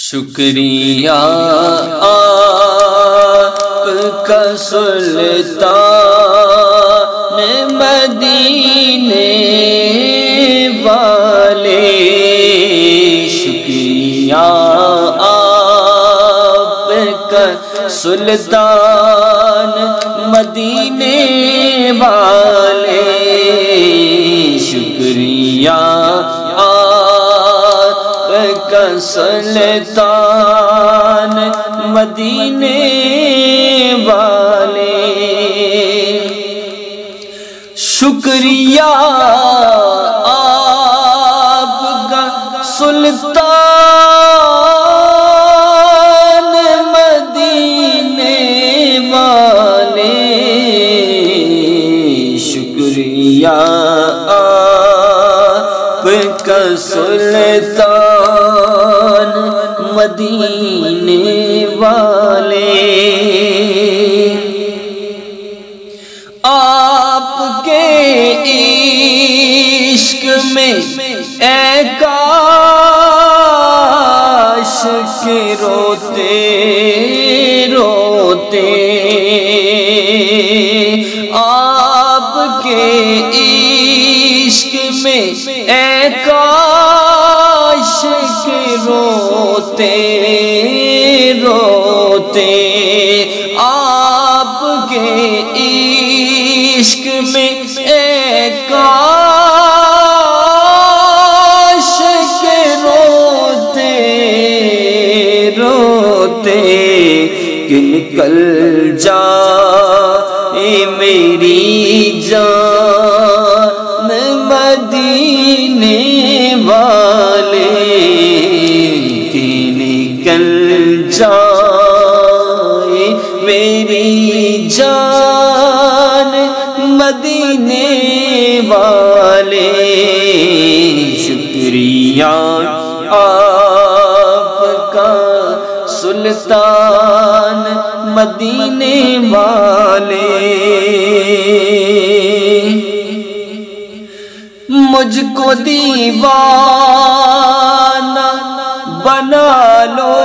شکریہ آپ کا سلطان مدینے والے، شکریہ آپ کا سلطان مدینے والے، شکریہ کا سلطان مدینے والے، شکریہ آپ کا سلطان مدینے والے، شکریہ آپ کا سلطان مدینے والے، آپ کے عشق میں اے کاش کہ روتے روتے، آپ کے عشق میں اے کاش کہ روتے روتے، آپ کے عشق میں اے کاش کہ روتے روتے، کہ نکل جائے میری جان مدینے والے، کہ نکل جائے میری جان مدینے والے، شکریہ آپ کا سلطان مدینے والے، مجھ کو دیوانہ بنا لو،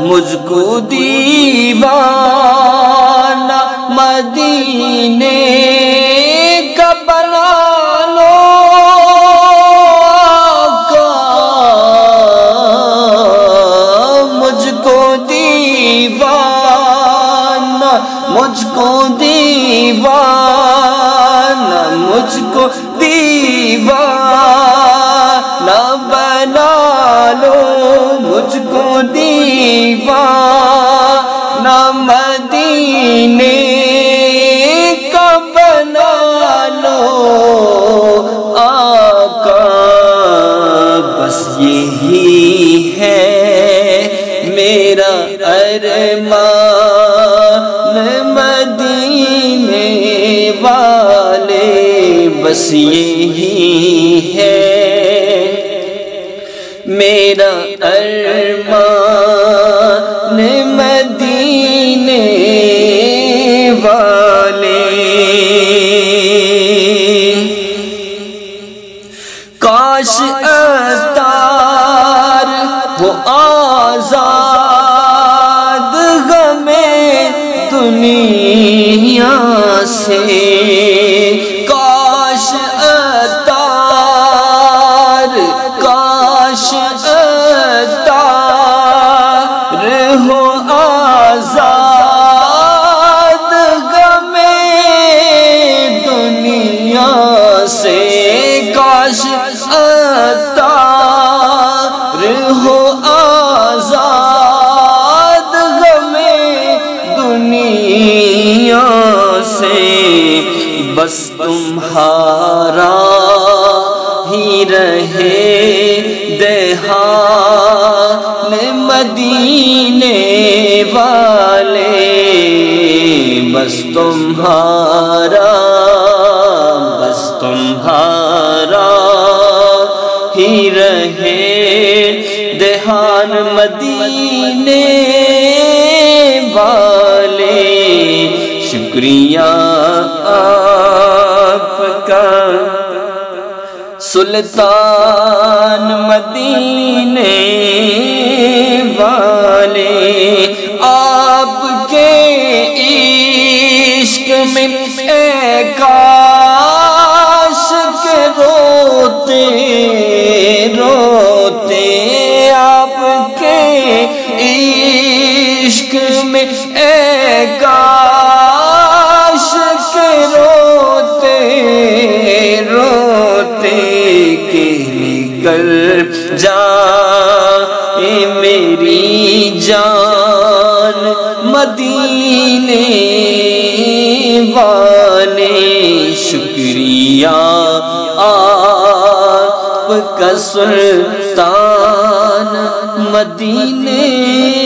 مجھ کو دیوانہ مدینے کا بنا لو، آقا مجھ کو دیوانہ، مجھ کو دیوانہ، مجھ کو دیوانہ بنا لو، مجھ کو دیوانہ مدینے کا بنا لو، آقا بس یہی ہے میرا ارمان مدینے والے، بس یہی ہے میرا ارمان مدینے والے، کاش عطار ہو آزاد غمِ دنیا سے، کاش عطار، کاش عطار ہو آزاد غمِ دنیا سے، کاش عطار ہو آزاد غمِ دنیا سے، بس تمہارا ہی رہے دہان مدینے والے، بس تمہارا ہی رہے دہان مدینے والے، شکریہ آپ کا سلطان مدینے کہ نکل جائے میری جان مدینے والے شکریہ آپ کا سلطان مدینے